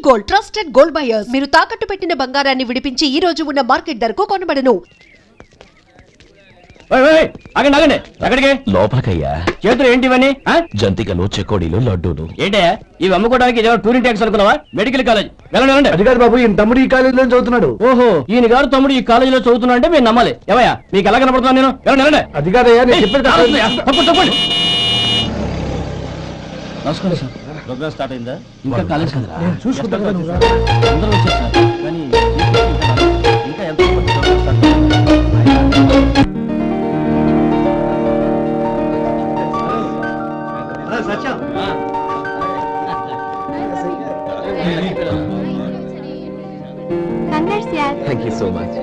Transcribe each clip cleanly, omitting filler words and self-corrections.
Gold trusted gold buyers. మీరు తాకట్టు పెట్టిన బంగారాన్ని విడిపించి ఈ రోజు ఉన్న మార్కెట్ ధరకు కొనబడను. ఆగండి ఎక్కడికి? లోపలికయ్యా. చేతులు ఏంటి ఇవన్నీ? జంతికలు, చెకోడీలు, లడ్డూలు. ఏంటయ్యా ఇవి అమ్ముకోవడానికి ఇదేమో టూరింగ్ ట్యాక్స్ అనుకున్నావా? మెడికల్ కాలేజ్ వెళ్ళండి. అది కాదు బాబు, ఈయన తమ్ముడు ఈ కాలేజీలో చదువుతున్నాడు. ఓహో, ఈయన గారు తమ్ముడు ఈ కాలేజీలో చదువుతున్నా అంటే మీరు నమ్మాలి. ఏవయ్యా మీకు ఎలా కనపడుతున్నాను నేను? వెళ్ళండి. అది కాదయ్యా, నేను చెప్పేది తప్పండి. నమస్కారం సార్. ప్రోగ్రామ్ స్టార్ట్ అయిందా? ఇంకా కాలేజ్ కదా చూసుకుంటాను. అందరూ వచ్చేసారు కానీ ఇంకా ఎంత thank you so much.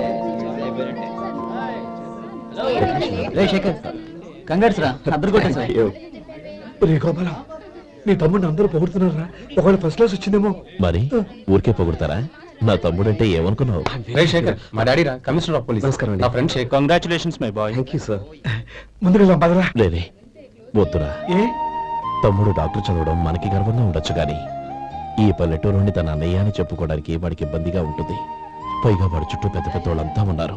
Shekhar congrats రా, అద్దరు కొట్టేసారు. రే గోపాల, నీ తమ్ముడిని అందరూ పొగుడుతున్నారా? ఒకవేళ ఫస్ట్ క్లాస్ వచ్చిందేమో. మరి ఊరికే పొగుడతారా? నా తమ్ముడంటే ఏమనుకున్నావు? శేఖర్ మా డాడీ రా, కమిషనర్ ఆఫ్ పోలీస్. నమస్కారం అండి. నా friend Shekhar. Congratulations my boy. Thank you sir. ముందుగా పదరా. లేదే వద్దురా. ఏ తమ్ముడు డాక్టర్ చదవడం మనకి గర్వంగా ఉండొచ్చు కానీ ఈ పల్లెటూరుని తన అన్నయ్య అని చెప్పుకోవడానికి వాడికి ఇబ్బందిగా ఉంటుంది. పైగా వాడి చుట్టూ పెద్ద పెద్ద వాళ్ళంతా ఉన్నారు.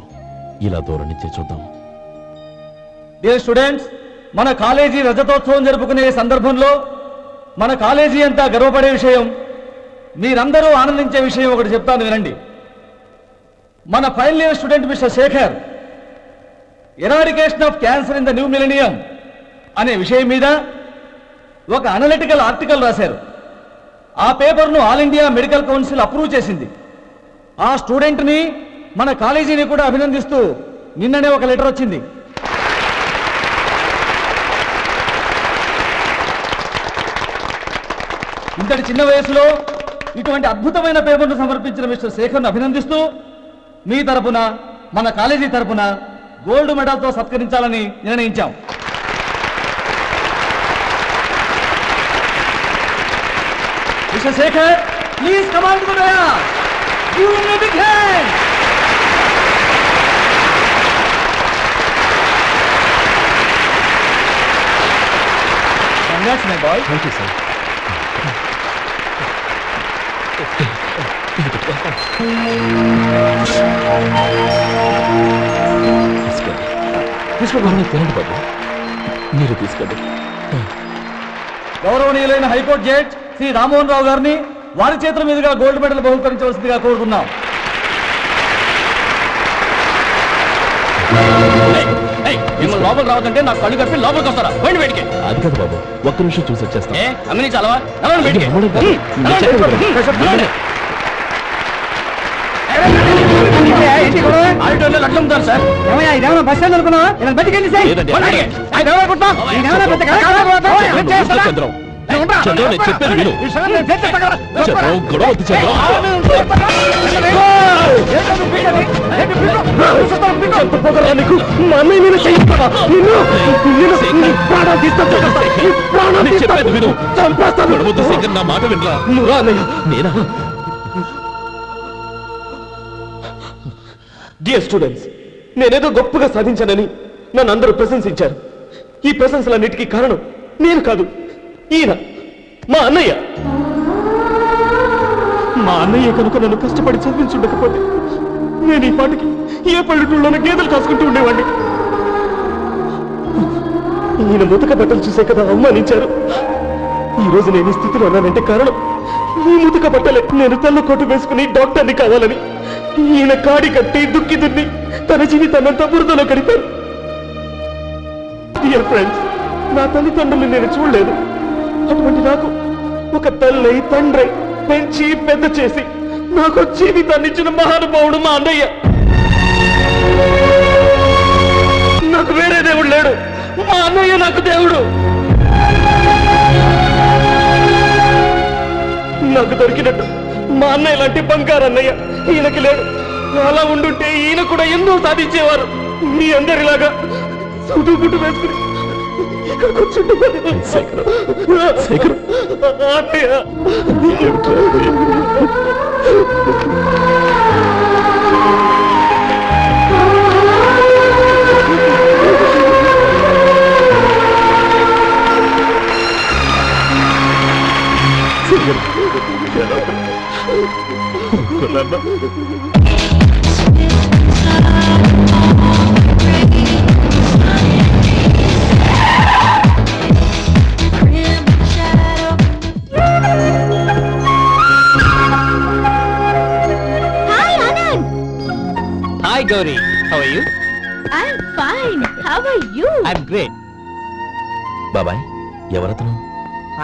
ఇలా దూరం నుంచి చూద్దాం. డియర్ స్టూడెంట్స్, మన కాలేజీ రజతోత్సవం జరుపుకునే సందర్భంలో మన కాలేజీ అంతా గర్వపడే విషయం, మీరందరూ ఆనందించే విషయం ఒకటి చెప్తాను వినండి. మన final year student mister Shekhar eradication of cancer in the new millennium అనే విషయం మీద ఒక అనలిటికల్ ఆర్టికల్ రాశారు. ఆ పేపర్ను all India medical council approve చేసింది. ఆ స్టూడెంట్ని మన కాలేజీని కూడా అభినందిస్తూ నిన్ననే ఒక లెటర్ వచ్చింది. ఇంతటి చిన్న వయసులో ఇటువంటి అద్భుతమైన పేపర్ను సమర్పించిన మిస్టర్ శేఖర్ను అభినందిస్తూ మీ తరపున మన కాలేజీ తరపున గోల్డ్ మెడల్తో సత్కరించాలని నిర్ణయించాం. Mister Sekhar, please come on to the dais. Give him a big hand. Congrats my boy. Thank you sir. తీసుకోండి తినండి బాబు, మీరు తీసుకోండి. గౌరవనీయులైన హైకోర్టు జడ్జ్ శ్రీ రామ్మోహన్ రావు గారిని వారి చేతుల మీదుగా గోల్డ్ మెడల్ బహుకరించవలసిందిగా కోరుతున్నాం. మిమ్మల్ని లోపల రావద్దంటే నాకు కళ్ళు కప్పి లోపలికి వస్తారా? పోయింది బయటికి. అది కాదు బాబు, ఒక్క నిమిషం చూసి వచ్చేస్తాం. అమ్మిని చాలవా? బయటికి ఆడిటోర్లో లడ్లు అమ్ముతారు సార్. ఇదేమన్నా బస్ స్టాండ్ అనుకున్నావా? ఇలా బయటికి వెళ్ళి సార్. లేదండి. చంద్రం, చంద్రం, నేను చెప్పేది విను. చంద్రం, గొడవ వద్దు చంద్రం. నీకు మా అన్నయ్య మీద చేయిస్తావా? నేను చెప్పేది విను. గొడవ వద్దు శేఖర్, నా మాట వినరా. నువ్వు అన్నయ్య. నేనా? డియర్ స్టూడెంట్స్, నేనేదో గొప్పగా సాధించానని నన్ను అందరూ ప్రశంసించారు. ఈ ప్రశంసలన్నిటికీ కారణం నేను కాదు, ఈయన మా అన్నయ్య. మా అన్నయ్య కనుక నన్ను కష్టపడి చదివించుండకపోతే నేను ఈ పాటికి ఏ పల్లెటూళ్ళలోనూ గేదెలు కాసుకుంటూ ఉండేవాడిని. ఈయన ముతక బట్టలు చూసే కదా అవమానించారు. ఈ రోజు నేను ఈ స్థితిలో ఉన్నానంటే కారణం ఈ ముతక బట్టలే. నేను తెల్ల కోటు వేసుకుని డాక్టర్ని కావాలని ఈయన కాడి కట్టి దుక్కి దున్ని తన జీవితాన్నంతా బురదలో గడిపారు. డియర్ ఫ్రెండ్స్, నా తల్లిదండ్రులు నేను చూడలేదు. అటువంటి నాకు ఒక తల్లి తండ్రి పెంచి పెద్ద చేసి నాకు జీవితాన్ని ఇచ్చిన మహానుభావుడు మా అన్నయ్య. నాకు వేరే దేవుడు లేడు, మా అన్నయ్య నాకు దేవుడు. నాకు దొరికినట్టు మా అన్నయ్య లాంటి బంగారు అన్నయ్య ఈయనకి లేడు. అలా ఉండుంటే ఈయన కూడా ఎన్నో సాధించేవారు. మీ అందరిలాగా సుడు గుడ్డు వేసుకుని ఇక్కడ కూర్చుంటున్నారు. Hi Anand. Hi Gauri, how are you? I'm fine. How are you? I'm great. బాబాయ్ ఎవరతను?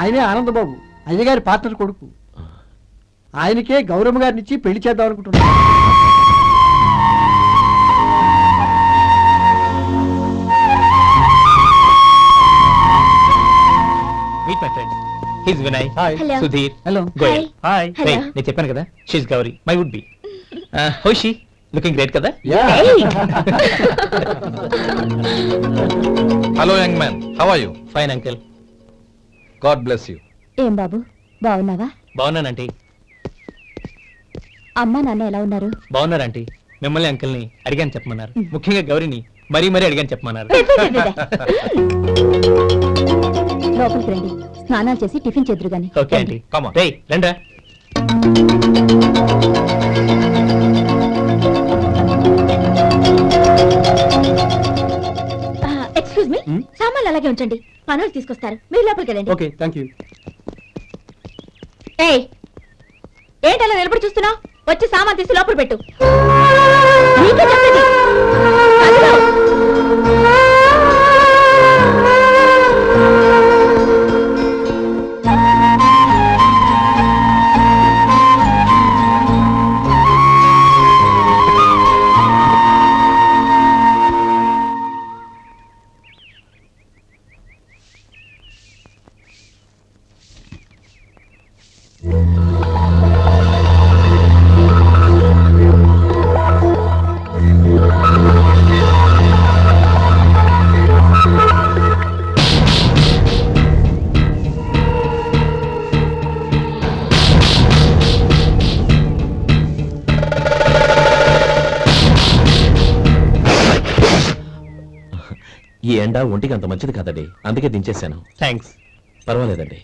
ఆయనే ఆనందబాబు, అయ్యగారి పార్ట్నర్ కొడుకు. ఆయనకే గౌరమ్మ గారిని ఇచ్చి పెళ్లి చేద్దాం అనుకుంటున్నా. Meet my friend, his Vinay. Hi. Hello. Sudheer. Hello. Goyal. Hi. Hello. నేను చెప్పాను కదా, she's Gauri, my would be. How she? Looking great కదా? Hello young man, how are you? Fine uncle. God bless you. ఏం బాబు, బాగున్నావా? బాగున్నానంటీ. అమ్మా నాన్న ఎలా ఉన్నారు? బాగున్నారంటీ. మిమ్మల్ని అంకిల్ని అడిగాను చెప్పమన్నారు. ముఖ్యంగా గౌరీని మరీ మరీ అడిగాను చెప్పమన్నారు. లోపలికి రండి, స్నానాలు చేసి టిఫిన్ చేద్దరు గాని. Okay aunty. Come on. రేయ్ రండ్రా. ఎక్స్క్యూజ్ మీ, సామాన్లు అలాగే ఉంచండి, పనులు తీసుకొస్తారు, మీరు లోపలికి వెళ్ళండి. Okay, thank you. ఏయ్, ఏంటి అలా నిలబడి చూస్తున్నావు? వచ్చి సామాన్ తీసి లోపల పెట్టు. నీకే చెప్పేది. కదిలో. ఈ ఎండ ఒంటికి అంత మంచిది కాదండి, అందుకే దించేశాను. థ్యాంక్స్. పర్వాలేదండి.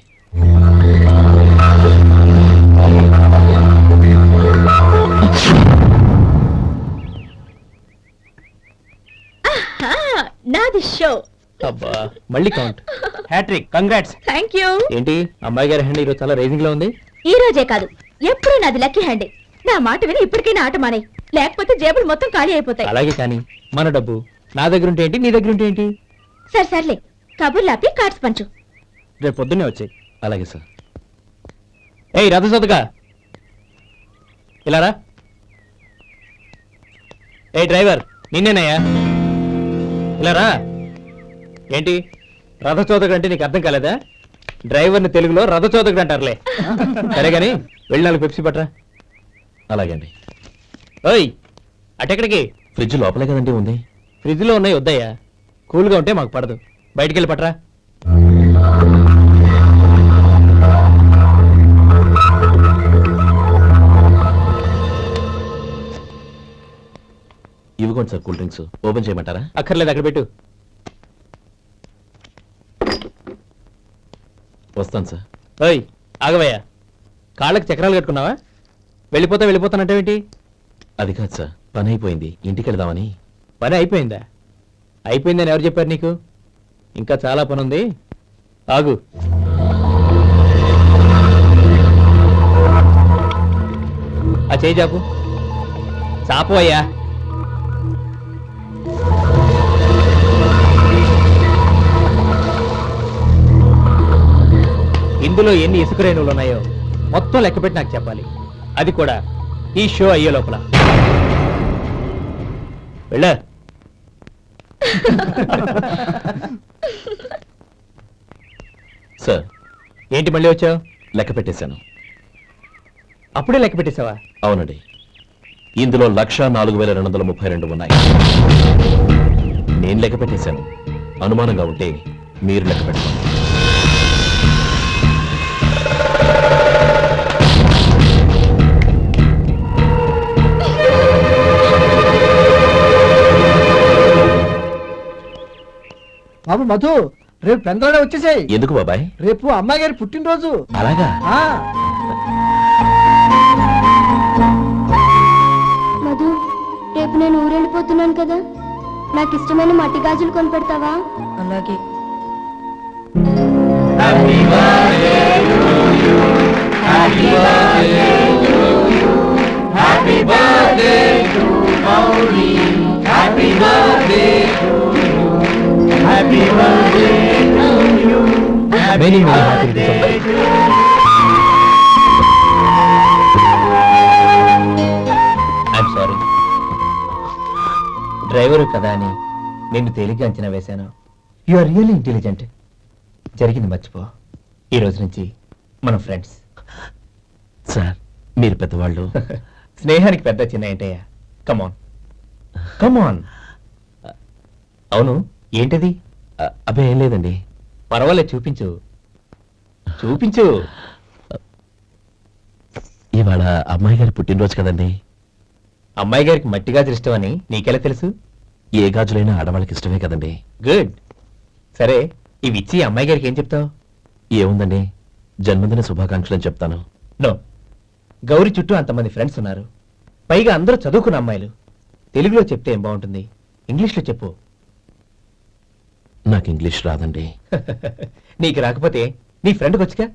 నాది షో. అబ్బా, మళ్ళీ count. Hat trick, congrats. Thank you. ఏంటి అమ్మాయి గారి హ్యాండ్ ఈరోజు చాలా రైజింగ్ లో ఉంది. ఈ రోజే కాదు, ఎప్పుడు నాది లక్కీ హ్యాండే. నా మాట విని ఇప్పటికైనా ఆట మానే, లేకపోతే జేబులు మొత్తం ఖాళీ అయిపోతాయి. అలాగే కానీ మన డబ్బు నా దగ్గర ఉంటే ఏంటి, నీ దగ్గర ఉంటే ఏంటి? సరే సర్లే, కబుర్లాపి కార్డ్స్ పంచు. రేపు పొద్దున్నే వచ్చాయి. అలాగే సార్. ఏయ్ రథసోదగా, ఇలా రా. ఏ డ్రైవర్, నిన్నేనయ్యా, ఇలా రా. ఏంటి రథచోదకుడు అంటే నీకు అర్థం కాలేదా? డ్రైవర్ని తెలుగులో రథచోదకుడు అంటారులే. సరే గాని వెళ్ళి 4 పెప్సీ పట్రా. అలాగే అండి. ఓయ్ అటెక్కడికి? ఫ్రిడ్జ్ లోపలే కదండి ఉంది. ఫ్రిడ్జ్ లో ఉన్నాయి, వద్దయ్యా. కూల్గా ఉంటే మాకు పడదు. బయటికి వెళ్ళి పట్రా. ఇవ్వకోండి సార్, కూల్ డ్రింక్స్ ఓపెన్ చేయమంటారా? అక్కర్లేదు, అక్కడ పెట్టు. వస్తాను సార్. ఓయ్ ఆగవయ్యా, కాళ్ళకి చక్రాలు కట్టుకున్నావా? వెళ్ళిపోతానంటావేంటి? అది కాదు సార్, పని అయిపోయింది, ఇంటికి వెళదామని. పని అయిపోయిందా? అయిపోయిందని ఎవరు చెప్పారు నీకు? ఇంకా చాలా పని ఉంది, ఆగు. ఆ చేయి చాపు. చాపు అయ్యా. ఇందులో ఎన్ని ఇసుక రేణువులు ఉన్నాయో మొత్తం లెక్కపెట్టి నాకు చెప్పాలి. అది కూడా ఈ షో అయ్యే లోపల. వెళ్ళా. సార్, ఏంటి మళ్ళీ వచ్చావు? లెక్క పెట్టేశాను. అప్పుడే లెక్క పెట్టేశావా? అవునండి, ఇందులో 1,04,232 ఉన్నాయి. నేను లెక్క పెట్టేశాను. అనుమానంగా ఉంటే మీరు లెక్క పెట్టండి. బాబు మధు, రేపు పెందలాడే వచ్చేసాయి. ఎందుకు బాబాయ్? రేపు అమ్మాయి గారి పుట్టినరోజు. అలాగా? ఆ వస్తాను కదా, నాకు ఇష్టమైన మట్టి గాజులు కొనిపెడతావా? అలాగే. Many happy returns. I'm sorry. Driver కదా అని నిన్ను తేలిగ్గా అంచనా వేశాను. You are really intelligent. జరిగింది మర్చిపో. ఈ రోజు నుంచి మనం ఫ్రెండ్స్. సార్ మీరు పెద్దవాళ్ళు. స్నేహానికి పెద్ద చిన్న ఏంటయ్యా? కమాన్ కమాన్. అవును, ఏంటది? అబ్బే ఏం లేదండి. పర్వాలేదు, చూపించు చూపించు. ఇవాళ అమ్మాయి గారి పుట్టినరోజు కదండి. అమ్మాయి గారికి మట్టి గాజులు ఇష్టమని నీకెలా తెలుసు? ఏ గాజులైనా ఆడవాళ్ళకి ఇష్టమే కదండి. గుడ్. సరే, ఇవి ఇచ్చి అమ్మాయి గారికి ఏం చెప్తావు? ఏముందండి, జన్మదిన శుభాకాంక్షలు అని చెప్తాను. నో, గౌరీ చుట్టూ అంతమంది ఫ్రెండ్స్ ఉన్నారు, పైగా అందరూ చదువుకున్న అమ్మాయిలు. తెలుగులో చెప్తే ఏం బాగుంటుంది? ఇంగ్లీష్లో చెప్పు. నాకు ఇంగ్లీష్ రాదండి. నీకు రాకపోతే నీ ఫ్రెండ్కి వచ్చుగా.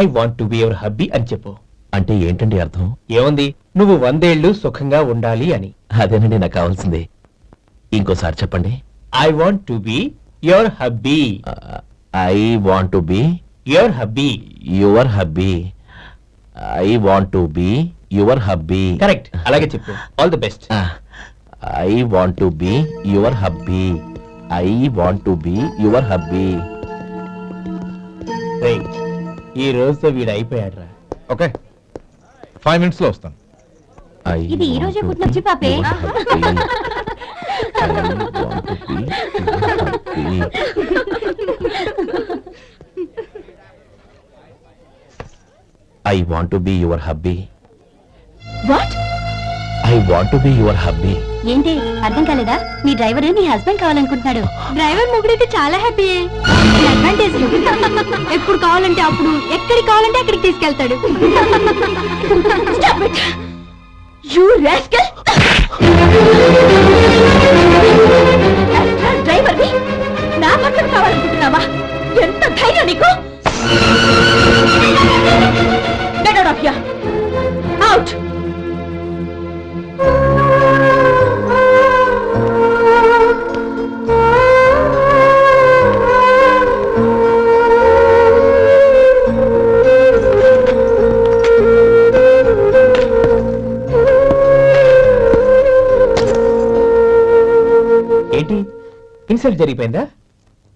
I want to be your hubby అని చెప్పు. అంటే ఏంటండి అర్థం? ఏముంది, నువ్వు 100 ఏళ్ళు సుఖంగా ఉండాలి అని. అదేనండి నాకు కావాల్సింది. ఇంకోసారి చెప్పండి. I want to be your hubby. I want to be your hubby. Your hubby. I want to be your hubby. Correct, అలాగే చెప్పు. All the best. I want to be your hubby. I want to be your hubby. ఈ రోజుతో వీడు అయిపోయాడ్రా. Okay, 5 minutes లో వస్తాను. ఇది ఈ రోజే పుట్టినొచ్చి పాపే. I want to be your hubby. What? I want to be your hubby. ఏంటి అర్థం కాలేదా? మీ డ్రైవర్ నీ హస్బెండ్ కావాలనుకుంటున్నాడు. డ్రైవర్ మొగుడైతే చాలా హ్యాపీ. అడ్వాంటేజ్ ఎప్పుడు కావాలంటే అప్పుడు, ఎక్కడికి కావాలంటే అక్కడికి తీసుకెళ్తాడు. You rascal! డ్రైవర్ ని నా భర్త కావాలనుకుంటున్నావా? ఎంత ధైర్యం నీకు! Get out of here! Out! ఏంటి, ఇన్సల్ట్ జరిగిపోయిందా?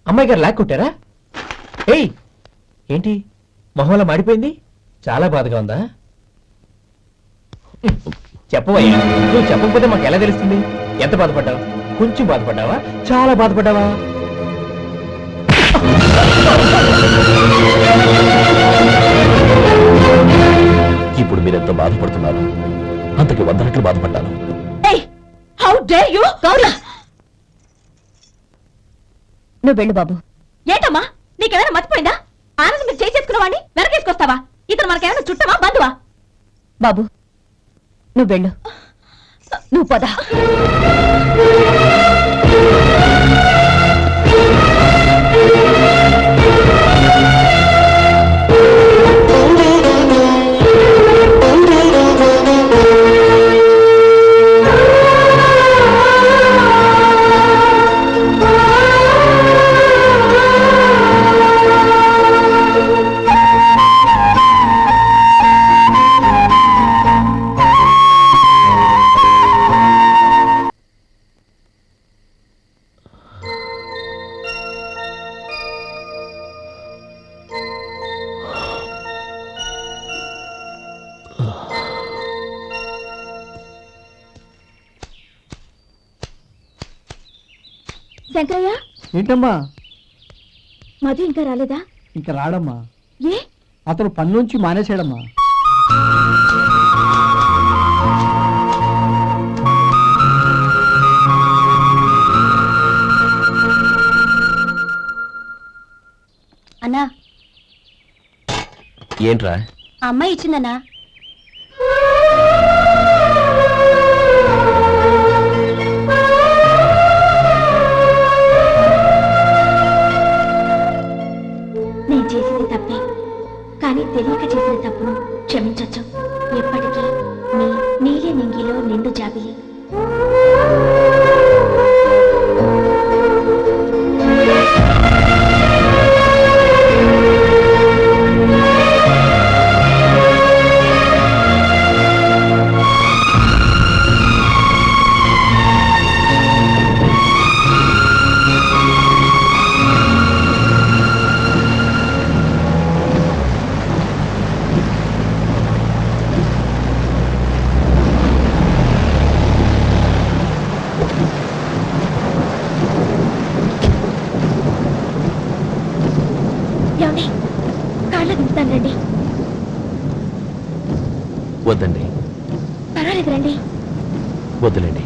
అమ్మాయి గారు లాక్ కొట్టారా? ఏయ్, ఏంటి మొహంలో మాడిపోయింది? చాలా బాధగా ఉందా? చెప్పవయ్యా, నువ్వు చెప్పకపోతే మాకు ఎలా తెలుస్తుంది? ఎంత బాధపడ్డావు? కొంచెం బాధపడ్డావా? చాలా బాధపడ్డావా? ఇప్పుడు మీరెంత బాధపడుతున్నారు, అంతకి 100 రెట్లు బాధపడ్డాను. How dare you! గౌరీ, నువ్వు వెళ్ళు బాబు. ఏంటమ్మా, నీకేమైనా మర్చిపోయిందా? ఆనందం మీరు చేసుకున్నవాడిని వెనకేసుకొస్తావా? ఇతను మనకేమైనా చుట్టమా, బంధువా? బాబు నువ్వు వెళ్ళు, నువ్వు పద. శంకరయ్య, ఏంటమ్మా? మధు ఇంకా రాలేదా? ఇంకా రాడమ్మా. ఏ? అతను పనిలోంచి మానేశాడమ్మా. అన్నా, ఏంట్రా? ఆ అమ్మాయి ఇచ్చిందన్నా. ముచ్చొచ్చు ఎప్పటికీ మీ నీలి నింగిలో నిండు జాబిలి. ఏమండి, కాళ్ళ దింపుతాను రండి. వద్దండి, పర్వాలేదు రండి. వద్దులేండి.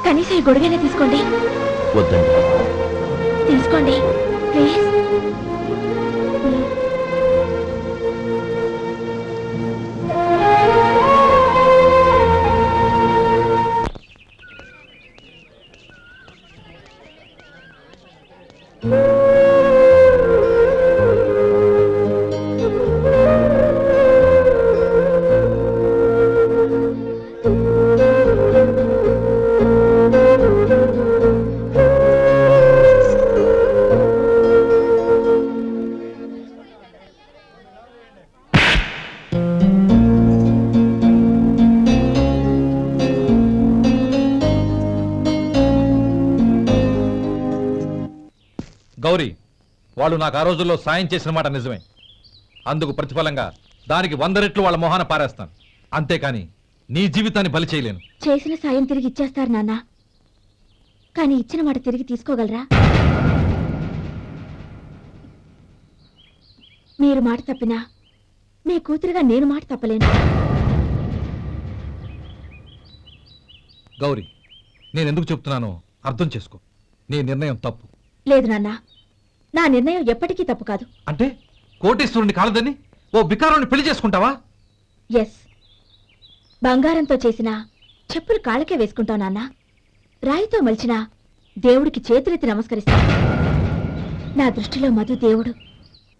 కనీసం ఈ గొడుగైనా తీసుకోండి. వద్దండి. తీసుకోండి ప్లీజ్. గౌరీ, వాళ్ళు నాకు ఆ రోజుల్లో సాయం చేసిన మాట నిజమే. అందుకు ప్రతిఫలంగా దానికి 100 రెట్లు వాళ్ళ మొహాన పారేస్తాను. అంతేకాని నీ జీవితాన్ని బలి చేయలేను. చేసిన సాయం తిరిగి ఇచ్చేస్తారు నాన్న, కానీ ఇచ్చిన మాట తిరిగి తీసుకోగలరా? మీరు మాట తప్పినా మీ కూతురుగా నేను మాట తప్పలేను. గౌరీ, నేను ఎందుకు చెప్తున్నానో అర్థం చేసుకో. నీ నిర్ణయం తప్పు. లేదు నాన్న, నా నిర్ణయం ఎప్పటికీ తప్పు కాదు. అంటే కోటేశ్వరుని కాలదని ఓ బికారాన్ని పెళ్లి చేసుకుంటావా? ఎస్, బంగారంతో చేసిన చెప్పులు కాళ్ళకే వేసుకుంటావు నాన్న. రాయితో మలిచిన దేవుడికి చేతులెత్తి నమస్కరిస్తా. నా దృష్టిలో మధు దేవుడు,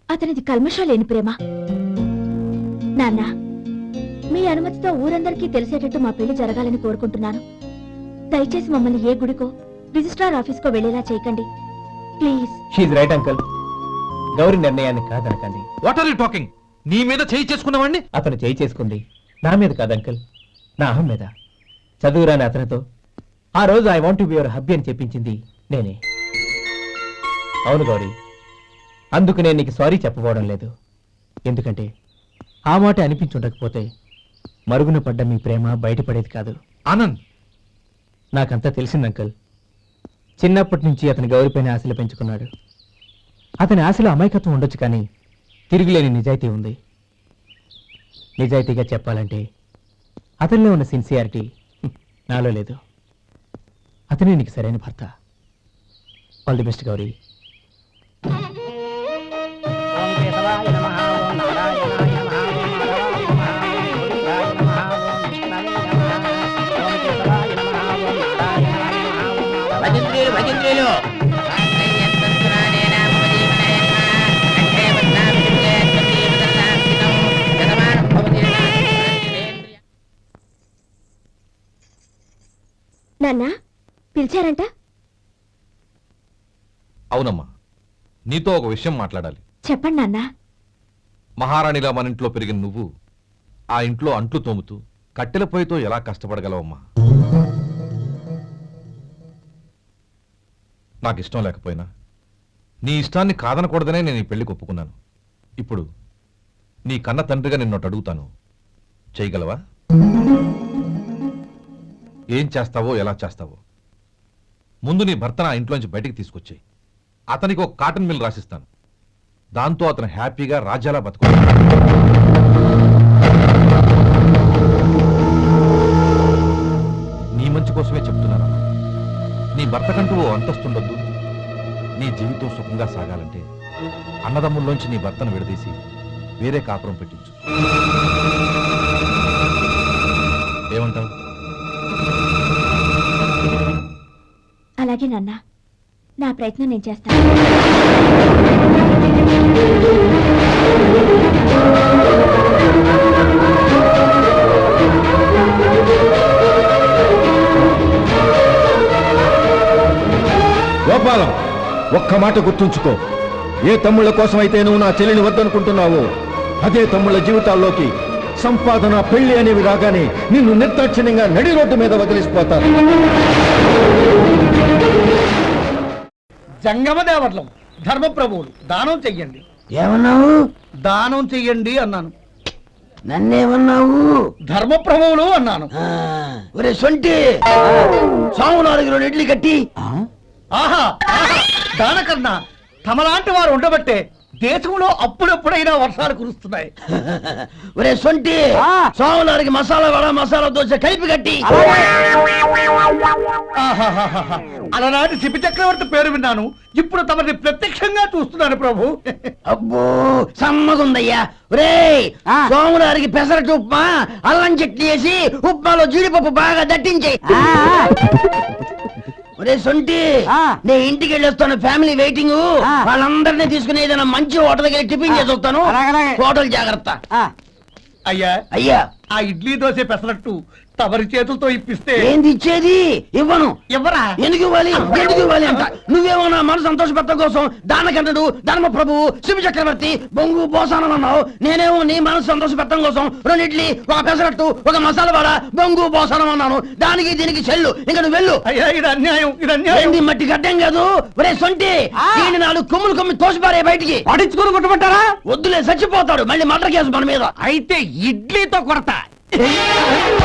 అతనిది కల్మషం లేని ప్రేమ. నాన్న, మీ అనుమతితో ఊరందరికీ తెలిసేటట్టు మా పెళ్లి జరగాలని కోరుకుంటున్నాను. దయచేసి మమ్మల్ని ఏ గుడికో రిజిస్ట్రార్ ఆఫీస్కో వెళ్లేలా చేయకండి please. She's right uncle. Gauri నిర్ణయాన్ని కాదనకండి. What are you talking? నీ మీద చేయి చేసుకున్నవాడిని అతను చేయి చేసుకుంది నా మీద కాదు అంకుల్, నా అహం మీద. చదువురాని అతనితో ఆ రోజు I want to be your hubby అని చెప్పించింది నేనే. అవును గౌరీ, అందుకు నేను నీకు సారీ చెప్పబోవడం లేదు. ఎందుకంటే ఆ మాట అనిపించుండకపోతే మరుగున పడ్డ మీ ప్రేమ బయటపడేది కాదు. ఆనంద్, నాకంతా తెలిసింది అంకుల్. చిన్నప్పటి నుంచి అతని గౌరీపైన ఆశలు పెంచుకున్నాడు. అతని ఆశలో అమాయకత్వం ఉండొచ్చు, కానీ తిరుగులేని నిజాయితీ ఉంది. నిజాయితీగా చెప్పాలంటే అతనిలో ఉన్న సిన్సియారిటీ నాలో లేదు. అతనే నీకు సరైన భర్త. All the best Gauri. నాన్న, పిలిచారంట? అవునమ్మా, నీతో ఒక విషయం మాట్లాడాలి. చెప్పండి నాన్న. మహారాణిలా మన ఇంట్లో పెరిగిన నువ్వు ఆ ఇంట్లో అంట్లు తోముతూ కట్టెల పొయ్యితో ఎలా కష్టపడగలవమ్మా? నాకు ఇష్టం లేకపోయినా నీ ఇష్టాన్ని కాదనకూడదనే నేను ఈ పెళ్లికి ఒప్పుకున్నాను. ఇప్పుడు నీ కన్న తండ్రిగా నిన్నొకటి అడుగుతాను, చేయగలవా? ఏం చేస్తావో, ఎలా చేస్తావో ముందు నీ భర్తను ఆ ఇంట్లోంచి బయటికి తీసుకొచ్చేయి. అతనికి ఒక కాటన్ మిల్ రాసిస్తాను. దాంతో అతను హ్యాపీగా రాజ్యాలా బతుకుతాడు. నీ మంచి కోసమే చెప్తున్నాను. నీ భర్తకంటూ ఓ అంతస్తుండొద్దు. నీ జీవితం సుఖంగా సాగాలంటే అన్నదమ్ముల్లోంచి నీ భర్తను విడదీసి వేరే కాపురం పెట్టించు. ఏమంటావు? అలాగే నాన్న, నా ప్రయత్నం నేను చేస్తాను. గోపాలం, ఒక్క మాట గుర్తుంచుకో. ఏ తమ్ముళ్ళ కోసం అయితే నువ్వు నా చెల్లిని వద్దనుకుంటున్నావో అదే తమ్ముళ్ళ జీవితాల్లోకి సంపాదన, పెళ్లి అనేవి రాగానే నిన్ను నిర్దాక్షిణ్యంగా నడి రోడ్డు మీద వదిలిసిపోతారు. జంగమ దేవర్లం, ధర్మప్రభువులు, దానం చెయ్యండి. ఏమన్నావు? దానం చెయ్యండి అన్నాను. నన్నేమన్నావు? ధర్మప్రభువులు అన్నాను. ఒరే సొంటి, సాము 4 కిలోలు ఇడ్లీ కట్టి. ఆహా ఆహా, దానకన్నా తమలాంటి వారు ఉండబట్టే దేశంలో అప్పుడెప్పుడైనా వర్షాలు కురుస్తున్నాయి. ఒరే సొంటి, సాము 4 మసాలా వడ, మసాలా దోశ కలిపి కట్టి. ఆహాహాహా, అలనాటి శిపి చక్రవర్తి పేరు విన్నాను, ఇప్పుడు తమని ప్రత్యక్షంగా చూస్తున్నాను ప్రభు. అబ్బో సమ్మగుందయ్యా. ఒరే సోములారికి పెసరట్టు ఉప్మా, అల్లం చట్నీ వేసి ఉప్మాలో జీడిపప్పు బాగా దట్టించే. ఒరే సొంటి, నేను ఇంటికి వెళ్ళొస్తాను, ఫ్యామిలీ వెయిటింగ్. వాళ్ళందరినీ తీసుకుని ఏదైనా మంచి హోటల్కి వెళ్ళి టిఫిన్ చేసి వస్తాను. హోటల్ జాగ్రత్త. అయ్యా అయ్యా, ఆ ఇడ్లీ దోశ పెసరట్టు తమరి చేతులతో ఇప్పిస్తే. ఏంది ఇచ్చేది? ఇవ్వను. ఎవరా? ఎందుకు ఇవ్వాలి? ఎందుకు ఇవ్వాలి అంట? నువ్వేమో నా మనసు సంతోషపెట్టడం కోసం దానకంటుడు, ధర్మ ప్రభువు, శివ చక్రవర్తి, బొంగు బోసానం అన్నావు. నేనేమో నీ మనసు సంతోషపెట్టడం కోసం 2 ఇడ్లీ, 1 పెసరట్టు, 1 మసాలా వడ, బొంగు బోసానం అన్నాను. దానికి దీనికి చెల్లు. ఇంకా నువ్వు వెళ్ళు. అయ్యా ఇది అన్యాయం, ఇది అన్యాయం. ఏంది మట్టి గడ్డం కాదు. ఒరే సొంటి, దీన్ని 4 కొమ్ములు కొమ్మి తోసిపారే బయటికి. పడించుకుని కొట్టమంటారా? వద్దులే, చచ్చిపోతాడు. మళ్ళీ మర్డర్ కేసు మన మీద. అయితే ఇడ్లీతో కొడతా.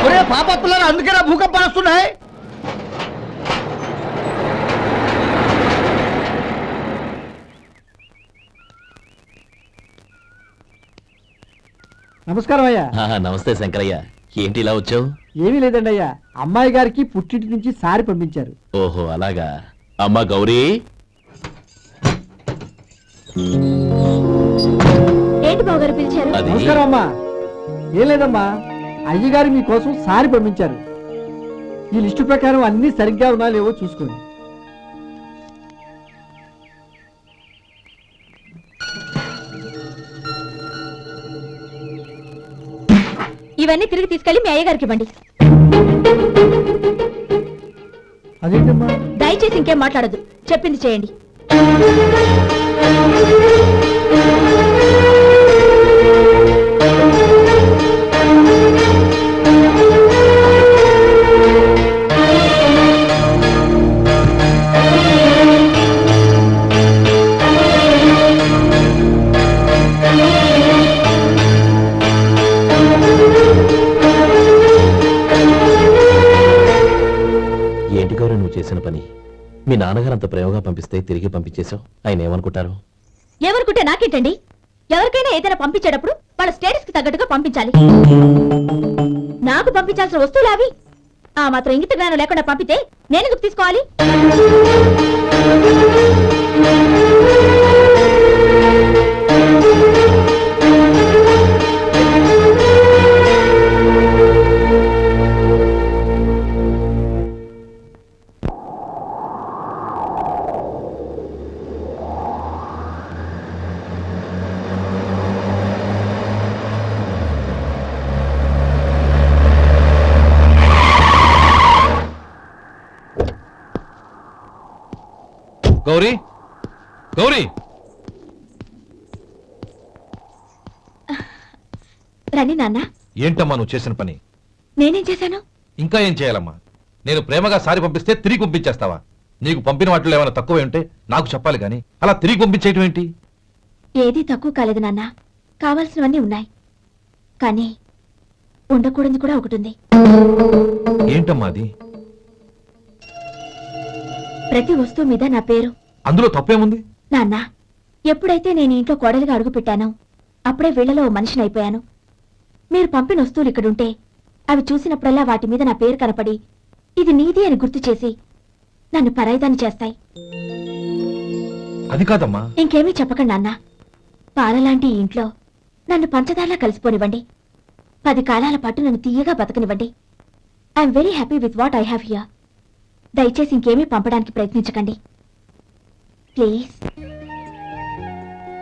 ఒరే పాపత్తులారా, అందుకేనా భూకంపాలు వస్తున్నాయి? నమస్కారం అయ్యా. నమస్తే శంకరయ్య, ఏంటి ఇలా వచ్చావు? ఏమీ లేదండి అయ్యా, అమ్మాయి గారికి పుట్టింటి నుంచి సారి పంపించారు. ఓహో అలాగా. అమ్మా గౌరీ. ఏంటి బావగారు పిలిచారు? అది నమస్కారం అమ్మా. ఏం లేదమ్మా, అయ్యగారు మీకోసం సారి పంపించారు. ఈ లిస్టు ప్రకారం అన్ని సరిగ్గా ఉన్నా లేవో చూసుకోండి. ఇవన్నీ తిరిగి తీసుకెళ్లి మీ అయ్యగారికి ఇవ్వండి. అదేంటమ్మా? దయచేసి ఇంకేం మాట్లాడదు, చెప్పింది చేయండి. ఏంటి గౌరీ నువ్వు చేసిన పని? మీ నాన్నగారు అంత ప్రేమగా పంపిస్తే తిరిగి పంపించేశావు. ఆయన ఏమనుకుంటారు? ఎవరుకుంటే నాకేంటండి? ఎవరికైనా ఏదైనా పంపించేటప్పుడు వాళ్ళ స్టేటస్ కి తగ్గట్టుగా పంపించాలి. నాకు పంపించాల్సిన వస్తువులు అవి. ఆ మాత్రం ఇంగిత జ్ఞానం లేకుండా పంపితే నేనెందుకు తీసుకోవాలి? గౌరీ, గౌరీ, రండి నాన్న. ఏంటమ్మా నువ్వు చేసిన పని? నేనేం చేశాను? ఇంకా ఏం చేయాలమ్మా? నేను ప్రేమగా సారి పంపిస్తే తిరిగి పంపించేస్తావా? నీకు పంపిన వాటిలో ఏమైనా తక్కువ ఉంటే నాకు చెప్పాలి కానీ అలా తిరిగి పంపించేయటం ఏంటి? ఏదీ తక్కువ కాలేదు నాన్న, కావాల్సినవన్నీ ఉన్నాయి. కానీ ఉండకూడదు కూడా ఒకటి ఉంది. ఏంటమ్మా అది? ప్రతి వస్తువు మీద నా పేరు. అందులో తప్పేముంది? నాన్న, ఎప్పుడైతే నేను ఇంట్లో కోడలిగా అడుగు పెట్టానో అప్పుడే వీళ్లలో ఓ మనిషిని అయిపోయాను. మీరు పంపిన వస్తువులు ఇక్కడుంటే అవి చూసినప్పుడల్లా వాటి మీద నా పేరు కనపడి ఇది నీది అని గుర్తు చేసి నన్ను పరాయిదాన్ని చేస్తాయి. అది కాదమ్మా. ఇంకేమీ చెప్పకండి అన్న. పాలలాంటి ఈ ఇంట్లో నన్ను పంచదారలా కలిసిపోనివ్వండి. 10 కాలాల పాటు నన్ను తీయగా బతకనివ్వండి. I'm very happy with what I have here. దయచేసి ఇంకేమీ పంపడానికి ప్రయత్నించకండి ప్లీజ్.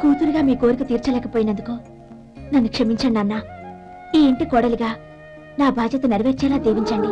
కూతురుగా మీ కోరిక తీర్చలేకపోయినందుకు నన్ను క్షమించండి అన్న. ఈ ఇంటి కోడలిగా నా బాధ్యత నెరవేర్చేలా దీవించండి.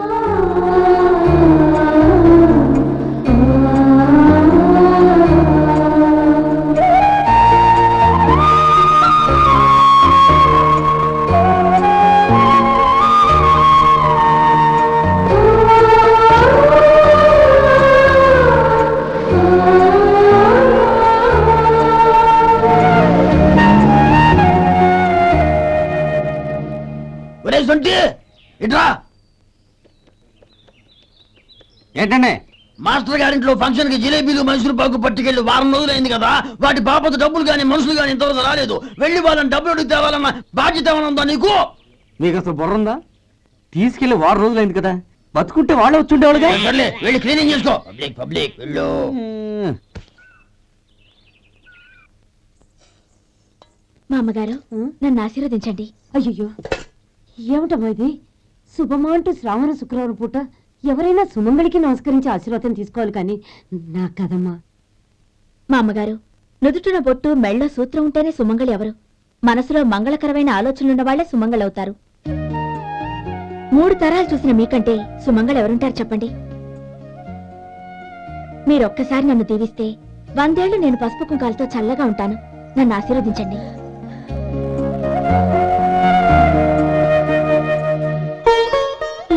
ఒరే సొంటి ఇట్రా. ఏంటండి? మాస్టర్ గారింట్లో ఫంక్షన్ కి జిలేబీలు మైసూరు పాకు పట్టుకెళ్ళి వారం రోజులైంది కదా. వాటి బాపత డబ్బులు కానీ మనుషులు కానీ ఇంతవరకు రాలేదు. వెళ్ళి వాళ్ళని డబ్బులు అడిగి తేవాలన్న బాధ్యత ఏమైనా ఉందా నీకు? మీకు అసలు బుర్రందా? తీసుకెళ్లి 6 రోజులైంది కదా, బతుకుంటే వాళ్ళే వచ్చుండేవాళ్ళుగా. సర్లే వెళ్ళి క్లీనింగ్ చేసుకో. పబ్లిక్ పబ్లిక్ వెళ్ళు. మా అమ్మగారు నన్ను ఆశీర్వదించండి. అయ్యో ఏమిటమ్మా ఇది? శుభమా అంటూ శ్రావణ శుక్రవారం పూట ఎవరైనా సుమంగళికి నమస్కరించి ఆశీర్వాదం తీసుకోవాలి కానీ నా కదమ్మా. మా అమ్మగారు నుదుటిన బొట్టు మెళ్ళో సూత్రం ఉంటేనే సుమంగళి ఎవరు? మనసులో మంగళకరమైన ఆలోచనలున్న వాళ్లే సుమంగళవుతారు. 3 తరాలు చూసిన మీకంటే సుమంగళ ఎవరుంటారు చెప్పండి? మీరొక్కసారి నన్ను దీవిస్తే 100 ఏళ్లు నేను పసుపు కుంకాలతో చల్లగా ఉంటాను. నన్ను ఆశీర్వదించండి.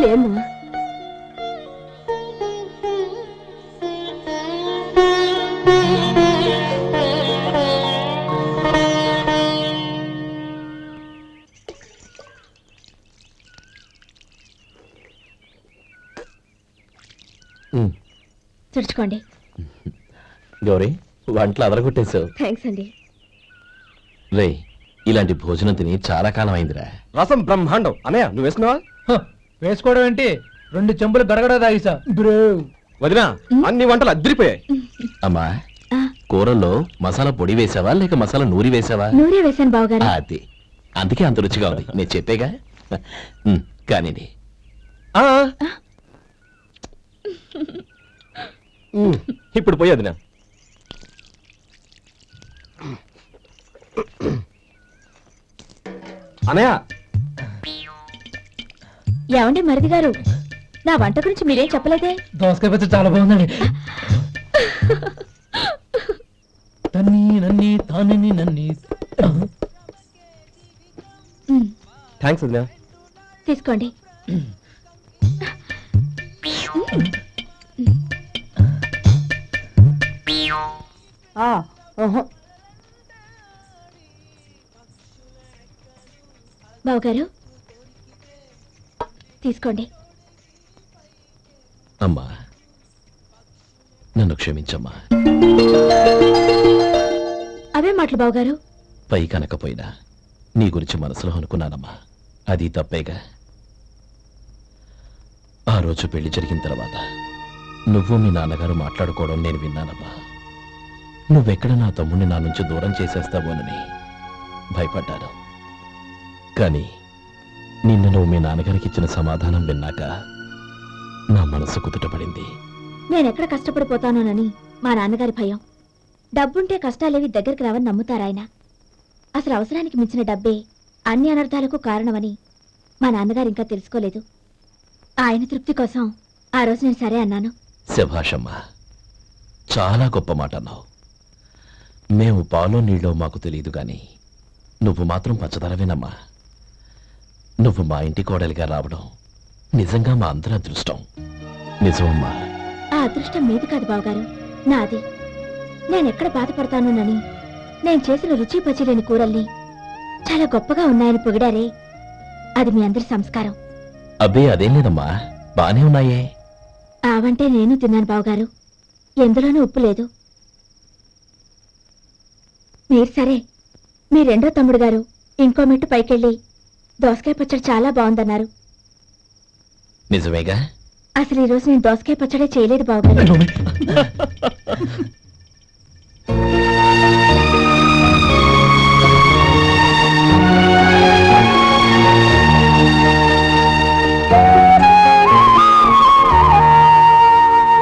లేమ్మా, తుడుచుకోండి. గౌరీ, వంటలు అదరగొట్టేశావు. థ్యాంక్స్ అండి. రే, ఇలాంటి భోజనం తిని చాలా కాలం అయిందిరా. రసం బ్రహ్మాండం. అన్నయ్య నువ్వు వేసుకున్నావా? వేసుకోవడం ఏంటి? 2 చెంబులు గడగడ తాగిసా. వదినా, అన్ని వంటలు అద్దరిపోయాయి. అమ్మా, ఆ, కూరల్లో మసాలా పొడి వేసావా లేక మసాలా నూరి వేసావా? నూరే వేశాను బావగారు. అది అందుకే అంత రుచిగా ఉంది. నేను చెప్పేగా. కానివ్వండి. ఇప్పుడు పోయి వదినా. అన్నయ్య, ఏమండి మరిది గారు, నా వంట గురించి మీరేం చెప్పలేదే? దోసకాయ పచ్చడి చాలా బాగుందండి. తన్ని నన్ని తాని నన్ని. థ్యాంక్స్ వదినా. తీసుకోండి. బావగారు తీసుకోండి. అమ్మా, నన్ను క్షమించమ్మా. అవే మాటలు బావగారు. పై కనకపోయినా నీ గురించి మనసులో అనుకున్నానమ్మా. అది తప్పేగా. ఆ రోజు పెళ్లి జరిగిన తర్వాత నువ్వు మీ నాన్నగారు మాట్లాడుకోవడం నేను విన్నానమ్మా. నువ్వెక్కడ నా తమ్ముడిని నా నుంచి దూరం చేసేస్తావోనని భయపడ్డాను. కానీ నిన్న నువ్వు మీ నాన్నగారికి ఇచ్చిన సమాధానం విన్నాక నా మనసు కుదుటపడింది. నేనెక్కడ కష్టపడిపోతానోనని మా నాన్నగారి భయం. డబ్బుంటే కష్టాలేవి దగ్గరికి రావని నమ్ముతారాయన. అసలు అవసరానికి మించిన డబ్బే అన్ని అనర్థాలకు కారణమని మా నాన్నగారు ఇంకా తెలుసుకోలేదు. ఆయన తృప్తి కోసం ఆ రోజు నేను సరే అన్నాను. శభాషమ్మా, చాలా గొప్ప మాట అన్నావు. మేము పాలో నీళ్ళో మాకు తెలియదు గాని నువ్వు మాత్రం పచ్చదనవేనమ్మా. నువ్వు మా ఇంటి కోడలిగా రావడం నిజంగా మా అందరి అదృష్టం. నిజమమ్మా. ఆ అదృష్టం మీది కాదు బావగారు, నాది. నేనెక్కడ బాధపడతానోనని నేను చేసిన రుచి పచిలేని కూరల్ని చాలా గొప్పగా ఉన్నాయని పొగిడారే, అది మీ అందరి సంస్కారం. అబ్బే అదేం లేదమ్మా, బానే ఉన్నాయే. ఆవంటే నేను తిన్నాను బావగారు, ఎందులోనూ ఉప్పు లేదు. మీరు సరే, మీ రెండో తమ్ముడు గారు ఇంకో మెట్టు పైకెళ్ళి దోసకాయ పచ్చడి చాలా బాగుందన్నారు. నిజమేగా? అసలు ఈ రోజు నేను దోసకాయ పచ్చడే చేయలేదు బావగారు.